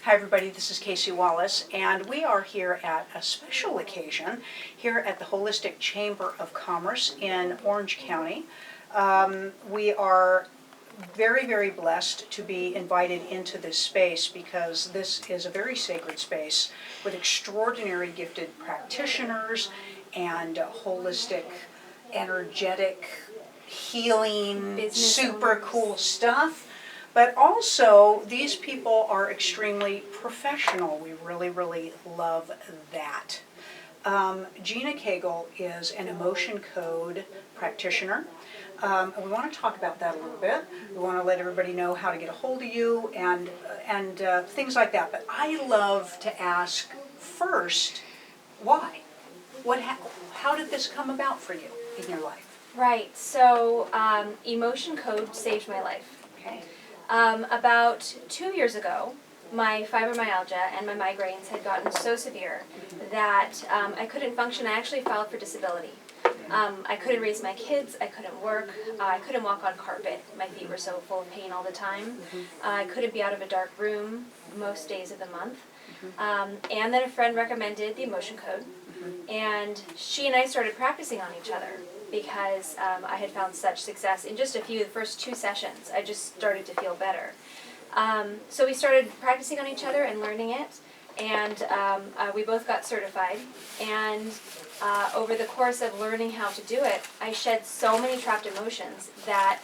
Hi everybody, this is Casey Wallace, and we are here at a special occasion here at the Holistic Chamber of Commerce in Orange County. We are very, very blessed to be invited into this space because this is a very sacred space with extraordinary gifted practitioners and holistic, energetic, healing, super cool stuff. But also, these people are extremely professional. We really, really love that. Gina Kegel is an emotion code practitioner. We want to talk about that a little bit. We want to let everybody know how to get a hold of you and things like that. But I love to ask first, why? How did this come about for you in your life? Right. So, emotion code saved my life. Okay. About 2 years ago, my fibromyalgia and my migraines had gotten so severe that I couldn't function. I actually filed for disability. I couldn't raise my kids, I couldn't work, I couldn't walk on carpet. My feet were so full of pain all the time. I couldn't be out of a dark room most days of the month. And then a friend recommended the emotion code, and she and I started practicing on each other because I had found such success in just the first 2 sessions. I just started to feel better. So we started practicing on each other and learning it, and we both got certified. And over the course of learning how to do it, I shed so many trapped emotions that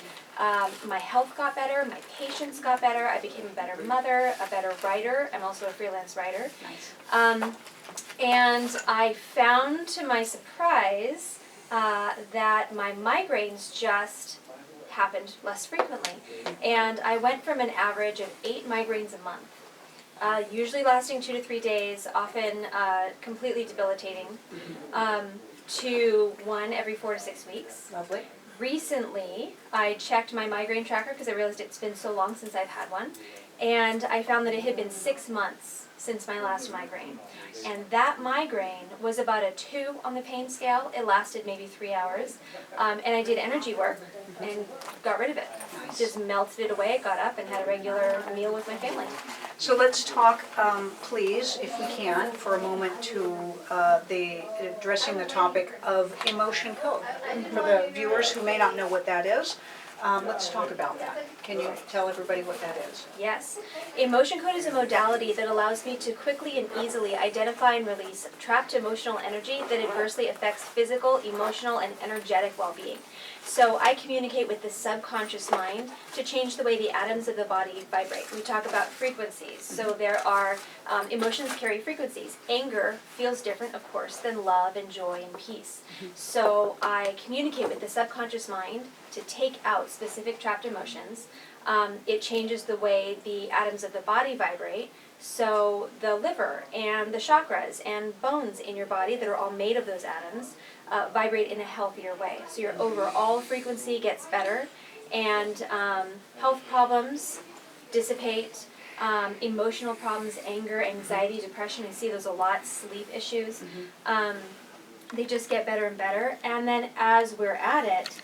my health got better, my patience got better, I became a better mother, a better writer. I'm also a freelance writer. Nice. And I found, to my surprise, that my migraines just happened less frequently. And I went from an average of 8 migraines a month, usually lasting 2 to 3 days, often completely debilitating, to 1 every 4 to 6 weeks. Lovely. Recently, I checked my migraine tracker because I realized it's been so long since I've had one, and I found that it had been 6 months since my last migraine. And that migraine was about a 2 on the pain scale. It lasted maybe 3 hours. And I did energy work and got rid of it. Just melted it away, got up, and had a regular meal with my family. So let's talk, please, if we can, for a moment to addressing the topic of emotion code. For the viewers who may not know what that is, let's talk about that. Can you tell everybody what that is? Yes. Emotion code is a modality that allows me to quickly and easily identify and release trapped emotional energy that adversely affects physical, emotional, and energetic well-being. So I communicate with the subconscious mind to change the way the atoms of the body vibrate. We talk about frequencies. So there are, emotions carry frequencies. Anger feels different, of course, than love and joy and peace. So I communicate with the subconscious mind to take out specific trapped emotions. It changes the way the atoms of the body vibrate. So the liver and the chakras and bones in your body that are all made of those atoms vibrate in a healthier way. So your overall frequency gets better, and health problems dissipate, emotional problems, anger, anxiety, depression, I see those a lot, sleep issues, they just get better and better. And then as we're at it,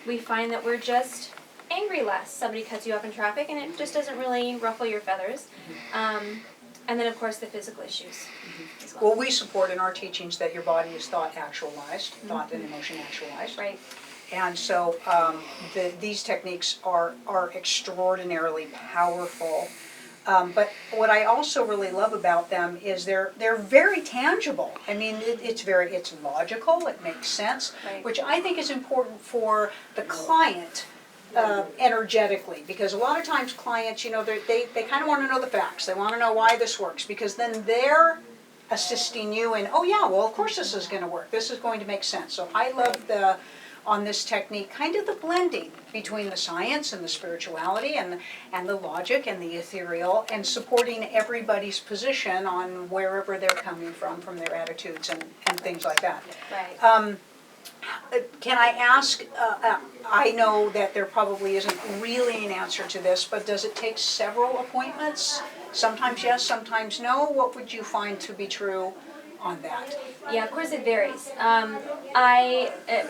we find that we're just angry less. Somebody cuts you off in traffic and it just doesn't really ruffle your feathers. And then, of course, the physical issues as well. Well, we support in our teachings that your body is thought actualized, thought and emotion actualized. Right. And so these techniques are extraordinarily powerful. But what I also really love about them is they're very tangible. I mean, it's logical, it makes sense, Right. which I think is important for the client. Energetically, because a lot of times clients, they kind of want to know the facts. They want to know why this works, because then they're assisting you in, oh yeah, well of course this is going to work. This is going to make sense. So I love on this technique, kind of the blending between the science and the spirituality and the logic and the ethereal, and supporting everybody's position on wherever they're coming from their attitudes and things like that. Right. Can I ask, I know that there probably isn't really an answer to this, but does it take several appointments? Sometimes yes, sometimes no. What would you find to be true on that? Yeah, of course it varies.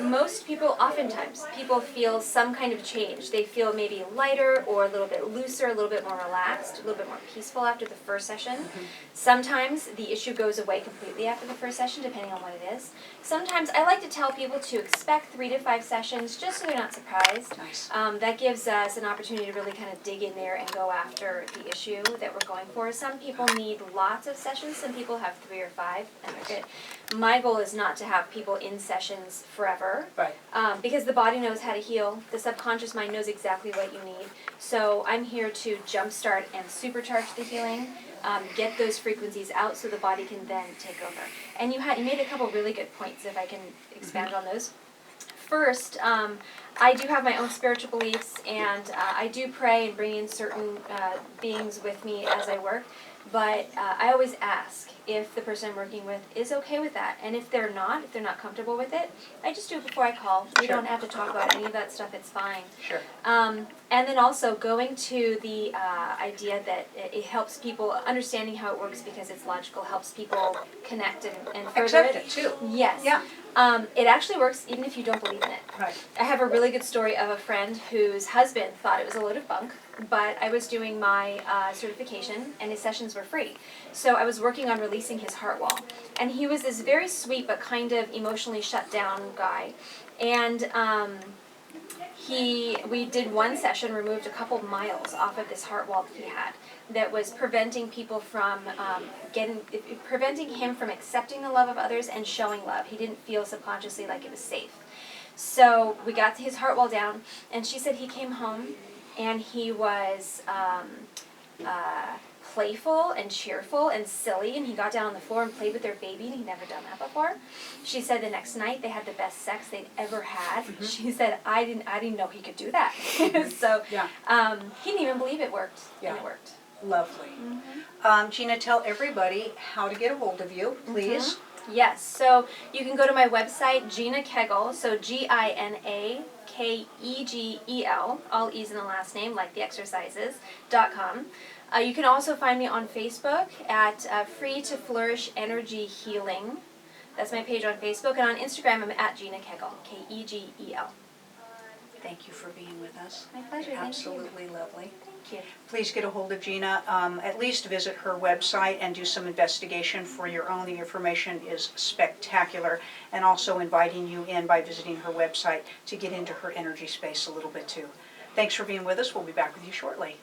Most people, oftentimes, people feel some kind of change. They feel maybe lighter or a little bit looser, a little bit more relaxed, a little bit more peaceful after the first session. Sometimes the issue goes away completely after the first session, depending on what it is. Sometimes I like to tell people to expect 3 to 5 sessions, just so they're not surprised. Nice. That gives us an opportunity to really kind of dig in there and go after the issue that we're going for. Some people need lots of sessions. Some people have 3 or 5, and they're good. My goal is not to have people in sessions forever, Right. because the body knows how to heal. The subconscious mind knows exactly what you need. So I'm here to jumpstart and supercharge the healing, get those frequencies out so the body can then take over. And you made a couple really good points, if I can expand on those. First, I do have my own spiritual beliefs, and I do pray and bring in certain beings with me as I work. But I always ask if the person I'm working with is okay with that. And if they're not comfortable with it, I just do it before I call. We Sure. don't have to talk about any of that stuff, it's fine. Sure. And then also going to the idea that it helps people, understanding how it works because it's logical, helps people connect and further Accept it too. Yes. Yeah. It actually works even if you don't believe in it. Right. I have a really good story of a friend whose husband thought it was a load of bunk, but I was doing my certification and his sessions were free. So I was working on releasing his heart wall. And he was this very sweet but kind of emotionally shut down guy. And we did one session, removed a couple miles off of this heart wall that he had that was preventing people from preventing him from accepting the love of others and showing love. He didn't feel subconsciously like it was safe. So we got his heart wall down, and she said he came home and he was playful and cheerful and silly, and he got down on the floor and played with their baby, and he'd never done that before. She said the next night they had the best sex they'd ever had. She said, I didn't know he could do that. So Yeah. he didn't even believe it worked, Yeah. and it worked. Lovely. Gina, tell everybody how to get a hold of you, please. Yes, so you can go to my website, Gina Kegel, so GinaKegel, all E's in the last name, like the exercises.com. You can also find me on Facebook at Free to Flourish Energy Healing. That's my page on Facebook. And on Instagram, I'm at Gina Kegel, Kegel. Thank you for being with us. My pleasure, thank you. Absolutely lovely. Thank you. Please get a hold of Gina. At least visit her website and do some investigation for your own. The information is spectacular. And also inviting you in by visiting her website to get into her energy space a little bit too. Thanks for being with us. We'll be back with you shortly.